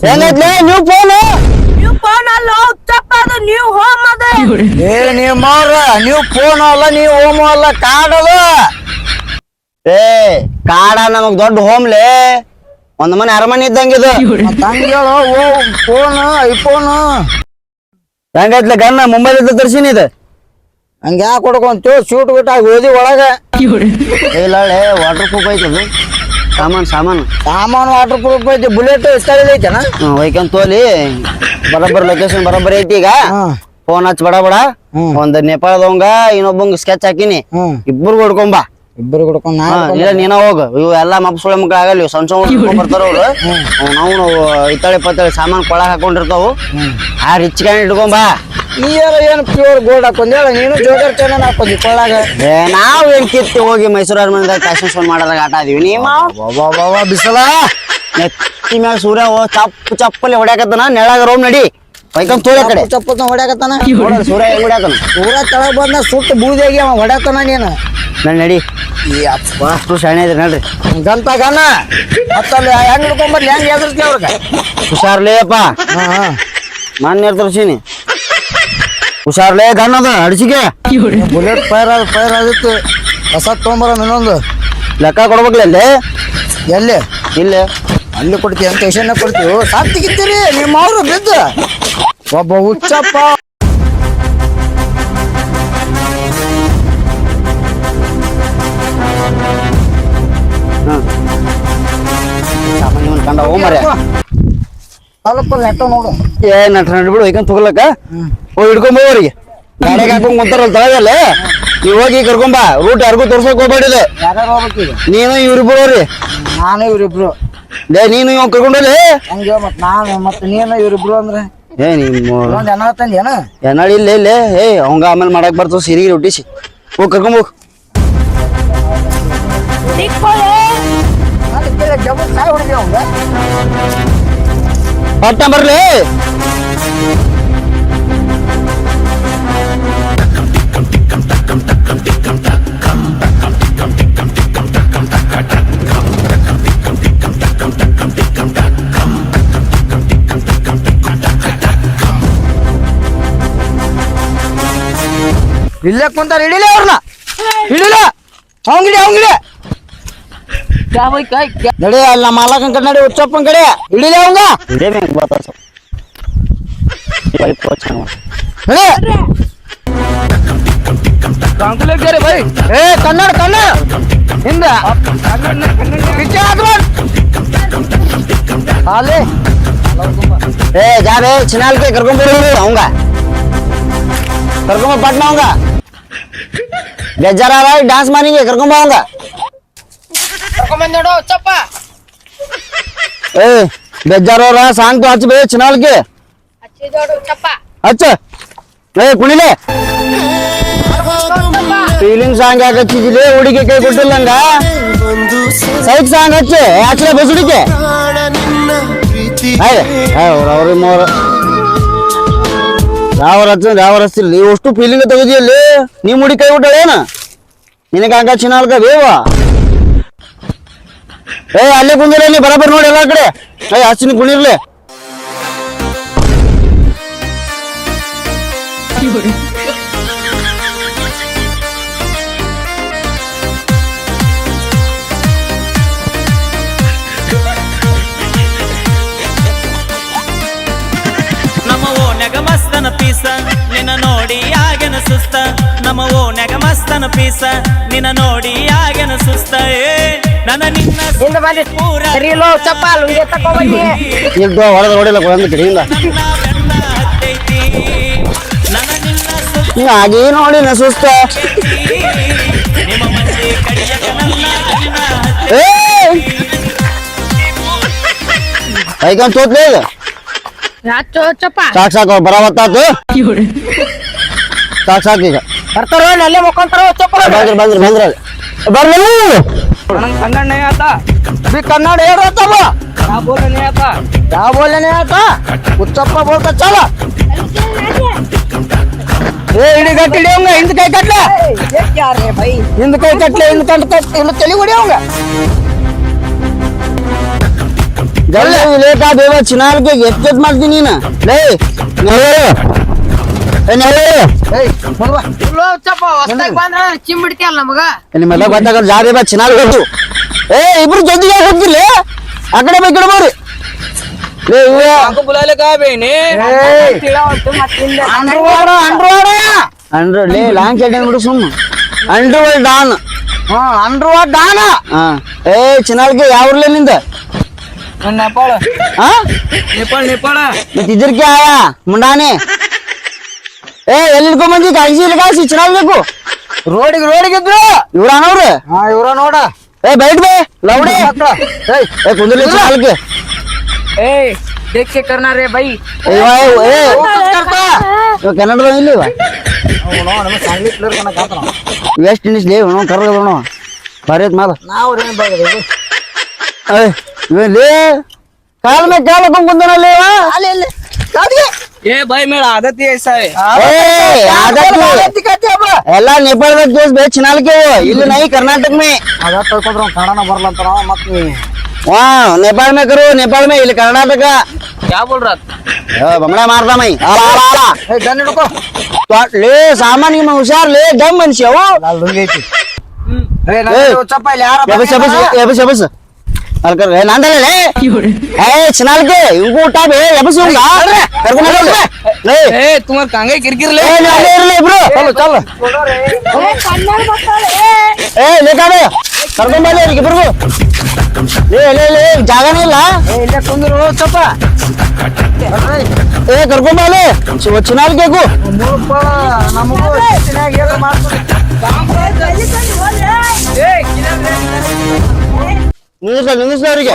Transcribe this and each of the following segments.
ಏನೈತ್ಲೆ ನೀವು ಫೋನ್ ಅಲ್ಲ ತಪ್ಪದು ನೀವು ಹೋಮ್ ಅದ ಏ ನೀವ್ ಮಾರ ನೀವು ಫೋನ್ ಅಲ್ಲ ನೀವು ಹೋಮ್ ಅಲ್ಲ ಕಾರ್ಡ್ ಅದ ಏ ಕಾಡ ನಮಗ್ ದೊಡ್ಡ ಹೋಮ್ಲೆ ಒಂದ್ ಮನೆ ಅರಮನೆ ಇದ್ದಂಗಿದು ತಂಗಿಗಳು ಫೋನ್ ಐಫೋನ್ ಹೆಂಗೈತ್ಲೆ ಗನ್ನ ಮುಂಬೈಲಿಂದ ತರ್ಸಿನಿ ಇದು ಹಂಗ ಯಾಕೆ ಕೊಡ್ಕೊಂತೀವಿ ಶೂಟ್ ಬಿಟ್ಟ ಓದಿ ಒಳಗ ಇಲ್ಲ ವಾಟರ್ ಪ್ರೂಫ್ ಐತದು ಸಾಮಾನು ವಾಟರ್ ಪ್ರೂಫ್ ಐತಿ ಬುಲೆಟ್ ಸ್ಥಳ ಐತೆನ ವೈಕಂತ ತೋಲಿ ಬರಬ್ಬರ್ ಲೊಕೇಶನ್ ಬರಬ್ಬರ್ ಐತಿ ಈಗ ಫೋನ್ ಹಚ್ಚ ಬಡ ಒಂದ್ ನೇಪಾಳದವಂಗ ಇನ್ನೊಬ್ಬಂಗ ಸ್ಕೆಚ್ ಹಾಕಿನಿ ಇಬ್ಬರು ಹೊಡ್ಕೊಂಬಾ ಇಬ್ಬರು ಹೊಡ್ಕೊಂಡ್ ಇಲ್ಲ ನೀನ ಹೋಗ ಇವ್ ಎಲ್ಲಾ ಮಪ್ಪ ಸುಳೆ ಮಕ್ಳು ಆಗಲ್ಲ ಇವ್ ಸಣ್ಣ ಸಣ್ಣ ಬರ್ತಾರ ಅವ್ರು ನಾವು ಇತ್ತಾಳೆ ಪತ್ತಾಳೆ ಸಾಮಾನ್ ಕೊಳಕ್ ಹಾಕೊಂಡಿರ್ತಾವು ಆ ರಿಚ್ ಕ್ಯಾನ್ ಇಟ್ಕೊಂಬಾ ನೀ ಏನ್ ಪ್ಯೂರ್ ಗೋಲ್ಡ್ ಹಾಕೊಂಡ್ ಹೇಳ ನೀನು ಜೋಗರ್ ಚೇನನ್ ಹಾಕೊಂಡಿ ಕೊಳ್ಳಾಗ ನಾವ್ ಏನ್ ಕಿತ್ತಿ ಹೋಗಿ ಮೈಸೂರು ಅರಮನೆದಾಗ ಫ್ಯಾಷನ್ ಶೋ ಮಾಡೋದಾಗ ಆಟ ಅದೀವಿ ನೀವ ಬಿಸಲ ನೆತ್ತಿ ಮ್ಯಾಗ ಸೂರ್ಯ ಚಪ್ಪಲಿ ಹೊಡ್ಯಾಕತ್ತಾನ ನೆಳಾಗ ರೋಮ್ ನಡಿ ಬೈಕಂತ ತೋಳ ಕಡೆ ಚಪ್ಪಲ್ ಹೊಡ್ಯಾಕತ್ತಾನ ಸೂರ್ಯ ಹೆಂಗ್ ಹೊಡ್ಯಾಕನ ಸೂರ್ಯ ತಳಗ್ ಬಂದ ಸುಟ್ಟು ಬೂದಿಯಾಗಿ ಅವ ಹೊಡ್ಯಾಕನ ನೀನು ನಡಿ ಈ ಅಪ್ಪ ಅಷ್ಟು ಶಾಣೆ ಇದ್ರಿ ನೋಡ್ರಿ ಗಂತ ಗನ ಮತ್ತಲ್ಲಿ ಹೆಂಗ್ ಹಿಡ್ಕೊಂಬರ್ಲಿ ಹೆಂಗ್ ಎದ್ರತಿ ಅವ್ರಗ ಹುಷಾರ್ಲೇಪ್ಪ ಮಾನ್ಯ ತೋರ್ಸಿನಿ ಹುಷಾರ್ಲೇ ಗನ್ ಅದ ಅಡಿಸಿಗೆ ಬುಲೆಟ್ ಫೈರ್ ಆಗಿತ್ತು ಹೊಸ ತೊಗೊಂಬರ ಇನ್ನೊಂದು ಲೆಕ್ಕ ಕೊಡ್ಬೇಕಲ್ಲ ಎಲ್ಲಿ ಇಲ್ಲೇ ಅಲ್ಲಿ ಕೊಡ್ತೀವಿ ಅಂತ ಟೇಷನ್ ಕೊಡ್ತೀವಿ ಸಾಕ್ತಿಗಿತ್ತೀರಿ ನಿಮ್ಮ ಅವರು ಬಿದ್ದು ಒಬ್ಬ ಹುಚ್ಚಪ್ಪ ಕಂಡ ಹೋಮರ್ಯ ಸ್ವಲ್ಪ ನೆಟ್ಟ ನೋಡು ಏ ನಟ ಬಿಡು ಈಗಂತ ತಗೊಳಕ ಹೋಗಿ ಹಿಡ್ಕೊಂಬೋವ್ರಿಗೆ ಗಾಡಿಗೆ ಹಾಕೊಂಡ್ ಕುಂತಾರಲ್ಲ ತಳಗಲ್ಲ ನೀವ್ ಹೋಗಿ ಕರ್ಕೊಂಬಾ ರೂಟ್ ಯಾರಿಗೂ ತೋರ್ಸಕ್ ಹೋಗ್ಬೇಡಿದೆ ನೀನು ಇವ್ರಿಬ್ರು ನಾನು ಇವ್ರಿಬ್ರು ಲೇ ನೀನು ಇವ್ ಕರ್ಕೊಂಡೋಲಿ ಹಂಗ ಮತ್ ನಾನು ಮತ್ ನೀನು ಇವ್ರಿಬ್ರು ಅಂದ್ರೆ ಏ ನಿಮ್ಮ ಎನಾಳ ತಂದೇನ ಎನಾಳ ಇಲ್ಲ ಇಲ್ಲೇ ಏ ಅವಂಗ ಆಮೇಲೆ ಮಾಡಕ್ ಬರ್ತವ ಸಿರಿಗೆ ರೊಟ್ಟಿಸಿ ಹೋಗಿ ಕರ್ಕೊಂಬೋಗ್ ಪಟ್ಟ ಬರ್ಲಿ ಇಲ್ಲೇ ಕುಂತಾರ ಹಿಡಿಲ ಅವ್ರನ್ನ ಹಿಡಿಲ ಅವಂಗಿಡಿ ನಡಿ ಅಲ್ಲ ಮಾಲಕನ್ ಕಡೆ ನಡಿ ಉಚ್ಚಪ್ಪನ್ ಕಡೆ ಹಿಡಿಲ ಅವಂಗ ಏ ಕನ್ನಡ ಹಿಂದ ಏ ಜಾಬೆ ಚಿನಾಲ್ಕೆ ಕರ್ಕೊಂಡ್ಬಿಡು ಅವಂಗ ಕರ್ಕೊಂಬ ಪಟ್ನ ಅವಂಗ ಬೇಜಾರ ಡ್ಯಾನ್ಸ್ ಮಾನಿಗೆ ಕರ್ಕೊಂಬ ಅವಂಗ ನೋಡು ಚಪ್ಪ ಏ ಬೇಜಾರವ್ರ ಸಾಂಗ್ ಹಚ್ಚ ಬೇ ಚಿನಾಲ್ಕೆ ಹಚ್ಚ ಏ ಕುಣಿಲೆ ಫೀಲಿಂಗ್ ಸಾಂಗ್ ಯಾಕೆ ಹಚ್ಚಿದಿಲ್ಲ ಹುಡುಗಿ ಕೈ ಕೊಟ್ಟಿಲ್ಲಂಗ ಸೈಕ್ ಸಾಂಗ್ ಹಚ್ಚೆ ಹಚ್ಚಲೆ ಬಸುಡಿಕೆ ಅವ್ರ ಮೂರ ಯಾವ ಹಚ್ಚಿಲ್ಲ ನೀವು ಅಷ್ಟು ಫೀಲಿಂಗ್ ತೆಗೆದಿಯಲ್ಲಿ ನೀವ್ ಮುಡಿ ಕೈ ಬಿಟ್ಟಾಳೇನ ನಿನಗೆ ಹಂಗ ಚಿನಾಲ್ಕ ಬೇವ ಏ ಅಲ್ಲೇ ಕುಂದಿರ ನೀ ಬರಬರ್ ನೋಡಿ ಎಲ್ಲಾ ಕಡೆ ಏ ಹಚ್ಚಿನ ಕುಣಿರ್ಲೆ ನಮ್ಮ ಓನ್ಯಾಗ ಮಸ್ತನ ಪೀಸ ನಿನ್ನ ನೋಡಿ ಆಗನ ಸುಸ್ತ ನಮ್ಮ ಓನ್ಯಾಗ ಮಸ್ತನ ಪೀಸ ನಿನ್ನ ನೋಡಿ ಆಗನ ಸುಸ್ತ ಏ ನನ್ನ ನಿನ್ನ ಪೂರ ಹೊಡೆದ ಹೊಡಿಲ್ಲ ಒಂದು ಕಡೆಯಿಂದ ನನ್ನ ನಿನ್ನ ಹಾಗೆ ನೋಡಿ ನ ಸುಸ್ತ ನಿಮ್ಮ ಮಂದಿ ಕಡಿಯಕ ನನ್ನ ಕೈಕೊಂಡ್ ತೋತ್ಲೇ ಈಗ ಸಾಕು ಬರವತ್ತಾತು ಸಾಕು ಈಗ ಬರ್ತಾರ ಅಲ್ಲೇ ಮುಖಂತಾರ ಬಂದ್ರಿ ಬರ್ಲಿ कन्नड़ नहीं आता अभी कन्नड़ है रहता वो क्या बोले नहीं आता उच्चप्पा बोलता चला ए इडी गट्टी होंगे हिंद कई कटले ये क्या रे भाई हिंद कई कटले हिंद कट हिंद चली उड़े होंगे ಜಲ್ದಿ ಲೇಟ್ ಆದೇವ ಚಿನಾಲ್ಗೆ ಎಷ್ಟೊತ್ತು ಮಾಡ್ತೀನಿ ನೀನು ಲೇ ಚಿಂಬಿಡ್ತಿಯಲ್ಲ ನಮಗ ನಿಮ್ಮೆಲ್ಲ ಗೊತ್ತಾಗ ಜಾರಿ ಬಾ ಚಿನಾಲ್ ಹೋಗು ಇಬ್ರು ಜೊತೆಗೆ ಹೋಗ್ತಿಲ್ಲ ಆ ಕಡೆ ಬೈ ಕಡೆ ಬರ್ರಿ ಲೇ बुलाले कहा बहने ಅಂಡ್ರು ಲೇ ಲಾಂಗ್ ಚಡ್ಡಿ ಬಿಡು ಸುಮ್ಮ ಅಂಡರ್ವರ್ಲ್ಡ್ ಡಾನ್ ಅಂಡರ್ವರ್ಲ್ಡ್ ಡಾನ್ ಚಿನಾಲ್ಗೆ ಯಾವ್ರಲ್ಲೇ ನಿಂದ नेपाल ಹಾ नेपाल नेपाल मत इधर क्या आया मुंडाने ಎಲ್ಲಿ ಇಟ್ಕೊಂಬಂದಿ ಕಾಯಿಸಿ ಕಾಯಿಸಿ ಚೆನ್ನಾಗ್ಬೇಕು ರೋಡಿಗೆ ಇದ್ರು ಇವ್ರಾನವ್ರು ಇವ್ರ ನೋಡ ಬೈಟ್ ಬೇ ಲೌಡೆ ಕುಂದ್ರಲಿ ಚಾಲಕ್ಕೆ देख के करना रे भाई ಕನ್ನಡದ ಇಲ್ಲಿ ವೆಸ್ಟ್ ಇಂಡೀಸ್ ಲೇ ಕರ್ಗದ ಭಾರಿ ಮಾದ ಲೇ ಕಾಲ ಮೇಲೆ ಕಾಲ ಹಾಕೊಂಡ್ ಕುಂದನಲ್ಲಿ ये भाई मेरा आदत ही ऐसा है ಎಲ್ಲ ನೇಪಾಳದಾಗ ದೋಸ್ ಬೇ ಚಿನಾಲ್ಕೆ ಇಲ್ಲಿ ನೈ ಕರ್ನಾಟಕ ಮೇ ಕನ್ನಡ ಬರ್ಲಂತಾರ ಮತ್ ವಾ नेपाल में करो नेपाल में ಇಲ್ಲಿ ಕರ್ನಾಟಕ क्या बोल रहा बमड़ा मारता मैं ले सामान की मैं होशियार ले दम मनुष्य हो बस अलकर नांदले ले चिनाल के इनको उठा बे बस होगा ले ए तुम्हारे कांगे किरकिर ले ले ब्रो चलो ए लेका बे ಕರ್ಕೊಂಡ್ ಬಾ ಇಲ್ಲಿ ಇಬ್ರು ಲೇ ಜಾಗ ಇಲ್ಲ ಇಲ್ಲೇ ಕುಂದ್ರು ಚಪ್ಪ ಕರ್ಕೊಂಡ್ ಬಾ ಚಿನಾಲ್ ಕೇಕು ನಿಂದಿಸ್ಲ ಅವರಿಗೆ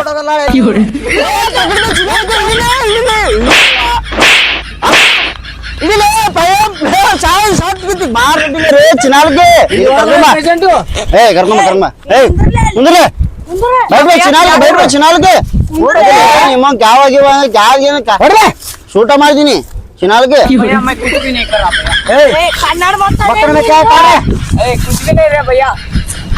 ಚಿನಾಲ್ಗೆ ಕರ್ಕೊಂಬ ಮುಂದ್ರೆ ಚಿನಾಲ್ಗೆ ನಿಮ್ಮ ಶೂಟ ಮಾಡ್ತೀನಿ ಚಿನಾಲ್ಗೆ मैं कुछ भी नहीं कर रहा ಕನ್ನಡ कुछ भी नहीं रे भैया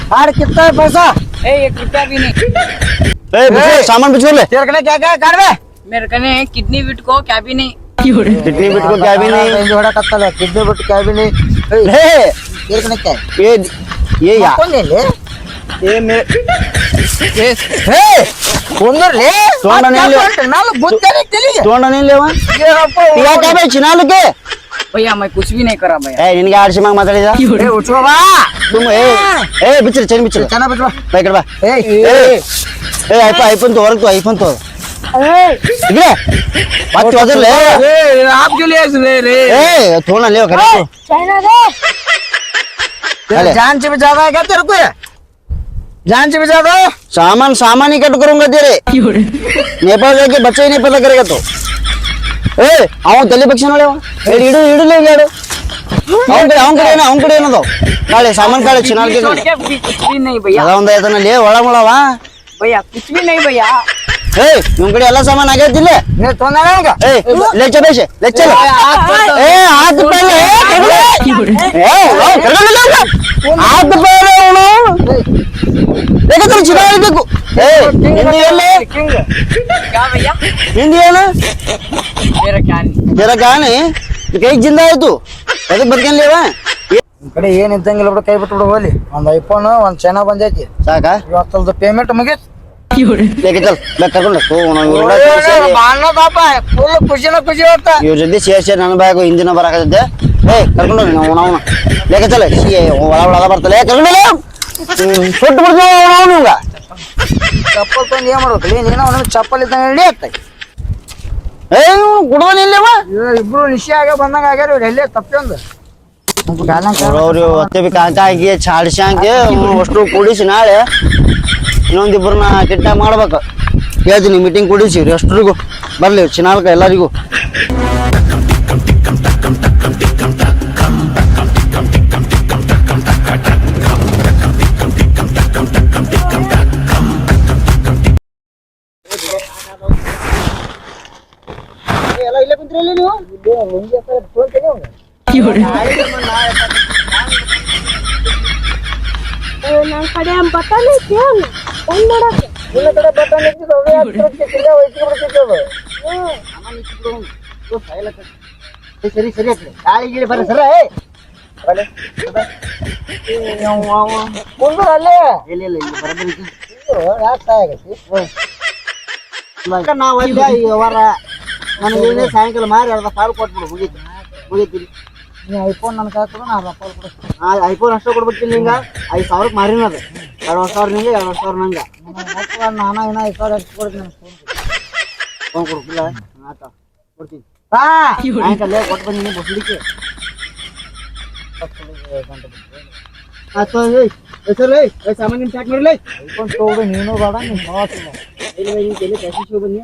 हार कितना है पैसा एक रुपया भी नहीं सामान बिछोड़ ले तेरे कने क्या क्या कर बे मेरे कने किडनी बिट को क्या भी नहीं कितनी बिट को क्या भी नहीं जोड़ा कत्तल है कितने बिट क्या भी नहीं ले तेरे कने क्या ये यार कौन ले ये मेरे हे कौनर ले तोंड नहीं ले नाल बुद्ध नहीं चली तोंड नहीं लेवा ये क्या क्या बे चिनाल के भैया मैं कुछ भी नहीं करा भैया ನಿನಗೆ ಆರ್ಸಿ ಮಾಗ ಮಾತಾಡಿದ ಉಚ್ಚೋ ಬಾ ತುಮ ಬಿಚ್ಚರಿ ಚೇನ್ ಬಿಚ್ಚರಿ ಚನ ಬಿಚ್ಚ ಬೈ ಕಡೆ ಬಾ ಐಫೋನ್ ತೋ ಹೊರಗೆ ತೋ ಐಫೋನ್ ತೋ ಇದ್ರೆ ಮತ್ತೆ ಹೋದ್ರೆ आप क्यों ले रे थोड़ा ले कर चाइना दे जान से भी ज्यादा है क्या तेरे को जान से भी ज्यादा सामान ही कट करूंगा तेरे नेपाल जाके बच्चे ही नहीं पता करेगा तो ಅವನು ತಲೆ ಪಕ್ಷ ನೋಡ್ಯವ ಇಡು ಅವನ ಕಡೆ ಏನದು ಕಾಳೆ ಸಾಮಾನ್ ಕಾಳೆ ಚಿನಾಲ್ಗೆ कुछ भी नहीं भैया ಅದೊಂದು ಐತನಲ್ಲಿ ಒಳ ಮುಳವ भैया कुछ भी नहीं भैया ನಿಮ್ ಕಡೆ ಎಲ್ಲ ಸಾಮಾನ್ ಆಗೈತಿಲ್ಲ ಲೆಚ್ಚ ಬೇಷೆ ಲೆಚ್ಚ ಆತ್ ಪೈಲೆ ಆತ್ ಪೈಲೆ ಅವನು ಬೇಕಾದ್ರೆ ಚಿನಾಲ್ಬೇಕು ಹಿಂದಿ ಎಲ್ಲೇ क्या भैया ಹಿಂದಿ ಏನು मेरा क्या नहीं ಜರ ಗಾಣಿ ಕೈ ಜಿಂದ ಆಯ್ತು ಅದಕ್ಕೆ ಬದುಕೇನ್ಲೇವ ಕಡೆ ಏನ್ ಇದ್ದಂಗಿಲ್ಲ ಬಿಡು ಕೈ ಬಿಟ್ಟು ಬಿಡು ಹೋಲಿ ಒಂದ್ ಐಫೋನ್ ಒಂದ್ ಚೈನಾ ಬಂದೈತಿ ಸಾಕ ಇವತ್ತಲ್ದ ಪೇಮೆಂಟ್ ಮುಗೀತ್ ಲೇಕೆ ಚಲ್ ಬೇಕ ಕರ್ಕೊಂಡು ಫುಲ್ ಖುಷಿ ಇವತ್ತ ಇವ್ರ ಜೊತೆ ಸೇರ್ಸಿ ನನ್ನ ಬ್ಯಾಗು ಹಿಂದಿನ ಬರಾಕತ್ತಿದ್ದೆ ಕರ್ಕೊಂಡು ನಾವು ಲೇಕೆ ಚಲ ಒಳ ಬರ್ತಲ್ಲ ಕರ್ಕೊಂಡು ಸುಟ್ಟು ಬಿಡ್ತೀವಿ ನಾವು ಈಗ ಚಪ್ಪಲ್ ತಂದು ಏನ್ ಮಾಡ್ಬೇಕಲ್ಲಿ ನೀನ ಒಂದೊಂದು ಚಪ್ಪಲ್ ಇದ್ದಂಗ ಹೇಳಿ ಆಗ್ತೈ ಕುಡ್ದನಿಲ್ಲವ ಇಬ್ರು ನಿಶೆ ಆಗ ಬಂದಂಗ ಆಗ್ಯಾರ ಇವ್ರು ಎಲ್ಲೇ ತಪ್ಪೊಂದು ಅವ್ರು ಹೊತ್ತೆ ಬಿ ಕಾಕ ಹಾಕಿ ಛಾಡ್ಸ್ಯಾಂಕೆ ಅಷ್ಟು ಕೂಡಿಸಿ ನಾಳೆ ಇನ್ನೊಂದಿಬ್ರನ್ನ ಕಿಡ್ನಾಪ್ ಮಾಡ್ಬೇಕು ಹೇಳ್ತೀನಿ ಮೀಟಿಂಗ್ ಕೂಡಿಸಿ ಎಷ್ಟ್ರಿಗೂ ಬರ್ಲಿ ಚಿನಾಲ್ಕ ಎಲ್ಲರಿಗೂ ಎಲ್ಲ ಇಲ್ಲೇ ಕುಂತ್ರಲ್ಲಿ ನೀವು ನನ್ ಕಡೆ ಬತ್ತಾನೆ ಒಂದ್ ನೋಡಕ್ಕೆ ನಿನ್ನ ಕಡೆ ಬಟನ್ ಇದ್ದಿದ್ದು ಅವೇ ಹತ್ತಿರ ವಯಸ್ಸಿಗೆ ಬಿಡ್ತಿದ್ದವು. ಸರಿ ಸರಿ ಆತ್ರಿ ಗಾಳಿ ಗಿಳಿ ಬರ್ರಿ ಸರ ಮುಂದೆ ಅಲ್ಲೇ ಇಲ್ಲ ಇಲ್ಲ ಇಲ್ಲಿ ಬರಬರಿ ಯಾಕೆ ಆಗೈತಿ ನಾವು ಅಲ್ಲೇ ಈ ವಾರ ನನಗೆ ಸಾಯಂಕಾಲ ಮಾರಿ ಅರ್ಧ ಪಾಲು ಕೊಟ್ಬಿಡು ಮುಗೀತೀನಿ ನೀ ಐಫೋನ್ ನನ್ ಕಾಯ್ಕೊಡು ನಾ ರೊಕ್ಕ ಕೊಡು. ಐಫೋನ್ ಅಷ್ಟೇ ಕೊಡ್ಬಿಡ್ತೀನಿ ನಿಂಗ 5,000 ಮಾರಿನ ಅದು 2,000 ನಿಂಗೆ 2,000 ನಂಗ ನಾನು ಇನ್ನ 5,000 ಹೆಚ್ಚು ಕೊಡ್ತೀನಿ ಫೋನ್ ಕೊಡ್ತಿಲ್ಲ ಆತ ಕೊಡ್ತೀನಿ ಸಾಯಂಕಾಲ ಕೊಟ್ಟು ಬಂದಿನಿ ಬಸ್ಲಿಕ್ಕೆ ಸಾಮಾನ್ಯ ಪ್ಯಾಕ್ ಮಾಡಲಿ ಐಫೋನ್ ತಗೊಂಡು ನೀನು ಬೇಡ ನೀನು ಇಲ್ಲ ಕ್ಯಾಶ್ ಬನ್ನಿ